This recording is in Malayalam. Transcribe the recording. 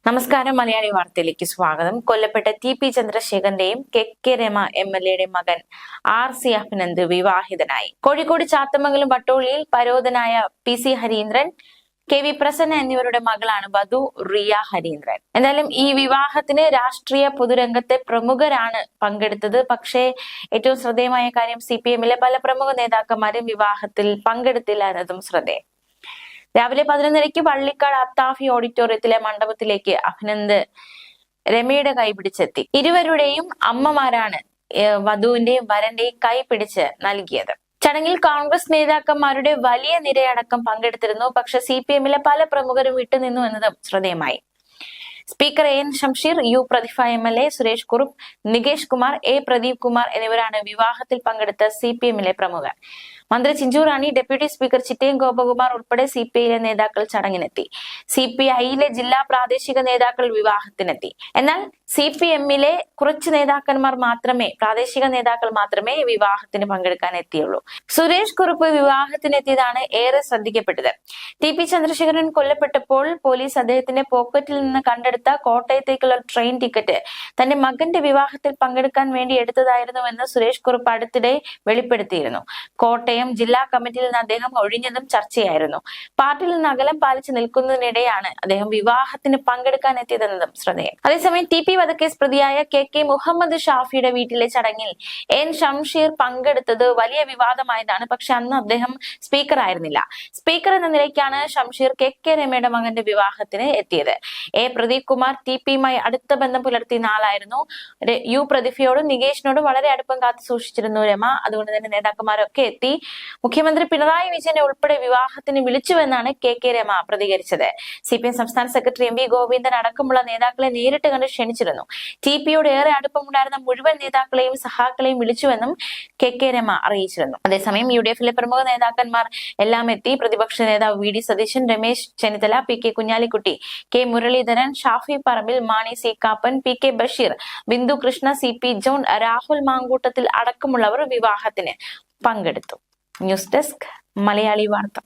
നമസ്കാരം. മലയാളി വാർത്തയിലേക്ക് സ്വാഗതം. കൊല്ലപ്പെട്ട ടി.പി. ചന്ദ്രശേഖരന്റെയും കെ രമ എം.എൽ.എയുടെ മകൻ ആർ.സി. അഭിനന്ദ് വിവാഹിതനായി. കോഴിക്കോട് ചാത്തമംഗലം വട്ടോളിയിൽ പരോധനായ പി.സി. ഹരീന്ദ്രൻ, കെ.വി. പ്രസന്ന എന്നിവരുടെ മകളാണ് വധു റിയ ഹരീന്ദ്രൻ. എന്തായാലും ഈ വിവാഹത്തിന് രാഷ്ട്രീയ പൊതുരംഗത്തെ പ്രമുഖരാണ് പങ്കെടുത്തത്. പക്ഷേ ഏറ്റവും ശ്രദ്ധേയമായ കാര്യം CPM-ലെ പല പ്രമുഖ നേതാക്കന്മാരും വിവാഹത്തിൽ പങ്കെടുത്തില്ല എന്നതും ശ്രദ്ധേയം. രാവിലെ 11:30 പള്ളിക്കാട് അത്താഫി ഓഡിറ്റോറിയത്തിലെ മണ്ഡപത്തിലേക്ക് അഭിനന്ദ് രമയുടെ കൈ പിടിച്ചെത്തി. ഇരുവരുടെയും അമ്മമാരാണ് വധുവിന്റെയും വരന്റെയും കൈ പിടിച്ച് നൽകിയത്. ചടങ്ങിൽ കോൺഗ്രസ് നേതാക്കന്മാരുടെ വലിയ നിരയടക്കം പങ്കെടുത്തിരുന്നു. പക്ഷെ CPM-ലെ പല പ്രമുഖരും വിട്ടുനിന്നു എന്നതും ശ്രദ്ധേയമായി. Speaker N Shamseer, U Prathibha MLA, Suresh Kurup, Nikesh Kumar, A Pradeep Kumar എന്നിവരാണ് വിവാഹത്തിൽ പങ്കെടുത്ത CPM-ലെ പ്രമുഖർ. മന്ത്രി ചിഞ്ചു റാണി, ഡെപ്യൂട്ടി സ്പീക്കർ ചിറ്റയം ഗോപകുമാർ ഉൾപ്പെടെ CPI-ലെ നേതാക്കൾ ചടങ്ങിനെത്തി. CPI-ലെ ജില്ലാ പ്രാദേശിക നേതാക്കൾ വിവാഹത്തിനെത്തി. എന്നാൽ CPM-ലെ കുറച്ച് നേതാക്കന്മാർ മാത്രമേ, പ്രാദേശിക നേതാക്കൾ മാത്രമേ വിവാഹത്തിന് പങ്കെടുക്കാൻ എത്തിയുള്ളൂ. സുരേഷ് കുറുപ്പ് വിവാഹത്തിനെത്തിയതാണ് ഏറെ ശ്രദ്ധിക്കപ്പെട്ടത്. ടി.പി. ചന്ദ്രശേഖരൻ കൊല്ലപ്പെട്ടപ്പോൾ പോലീസ് അദ്ദേഹത്തിന്റെ പോക്കറ്റിൽ നിന്ന് കണ്ടെടുത്ത കോട്ടയത്തേക്കുള്ള ട്രെയിൻ ടിക്കറ്റ് തന്റെ മകന്റെ വിവാഹത്തിൽ പങ്കെടുക്കാൻ വേണ്ടി എടുത്തതായിരുന്നുവെന്ന് സുരേഷ് കുറുപ്പ് അടുത്തിടെ വെളിപ്പെടുത്തിയിരുന്നു. കോട്ടയം ജില്ലാ കമ്മിറ്റിയിൽ നിന്ന് അദ്ദേഹം ഒഴിഞ്ഞതും ചർച്ചയായിരുന്നു. പാർട്ടിയിൽ നിന്ന് അകലം പാലിച്ച് നിൽക്കുന്നതിനിടെയാണ് അദ്ദേഹം വിവാഹത്തിന് പങ്കെടുക്കാൻ എത്തിയതെന്നതും ശ്രദ്ധേയം. അതേസമയം ടി.പി. വധക്കേസ് പ്രതിയായ കെ മുഹമ്മദ് ഷാഫിയുടെ വീട്ടിലെ ചടങ്ങിൽ എൻ ഷംഷീർ പങ്കെടുത്തത് വലിയ വിവാദമായതാണ്. പക്ഷെ അന്ന് അദ്ദേഹം സ്പീക്കർ ആയിരുന്നില്ല. സ്പീക്കർ എന്ന നിലയ്ക്കാണ് ഷംഷീർ കെ രമയുടെ മകന്റെ വിവാഹത്തിന് എത്തിയത്. എ പ്രദീപ് കുമാർ ടി.പി.യുമായി അടുത്ത ബന്ധം പുലർത്തിയ ആളായിരുന്നു. യു പ്രതിഭയോടും നികേഷിനോടും വളരെ അടുപ്പം കാത്തു സൂക്ഷിച്ചിരുന്നു രമ. അതുകൊണ്ട് തന്നെ നേതാക്കന്മാരൊക്കെ എത്തി. മുഖ്യമന്ത്രി പിണറായി വിജയനെ ഉൾപ്പെടെ വിവാഹത്തിന് വിളിച്ചുവെന്നാണ് കെ രമ പ്രതികരിച്ചത്. CPM സംസ്ഥാന സെക്രട്ടറി M.V. ഗോവിന്ദൻ അടക്കമുള്ള നേതാക്കളെ നേരിട്ട് കണ്ട് ക്ഷണിച്ചിരുന്നു. ടി.പി.യോട് ഏറെ അടുപ്പമുണ്ടായിരുന്ന മുഴുവൻ നേതാക്കളെയും സഹാക്കളെയും വിളിച്ചുവെന്നും കെ രമ അറിയിച്ചിരുന്നു. അതേസമയം UDF-ലെ പ്രമുഖ നേതാക്കന്മാർ എല്ലാം എത്തി. പ്രതിപക്ഷ നേതാവ് VD Satheesan, Ramesh Chennithala, P.K. Kunhalikutty, K. Muraleedharan, Shafi Parambil, Mani C. Kappan, P.K. Basheer, Bindu Krishna, CP John, Rahul Mamkootathil അടക്കമുള്ളവർ വിവാഹത്തിന് പങ്കെടുത്തു. ന്യൂസ് ഡെസ്ക് മലയാളി വാർത്ത.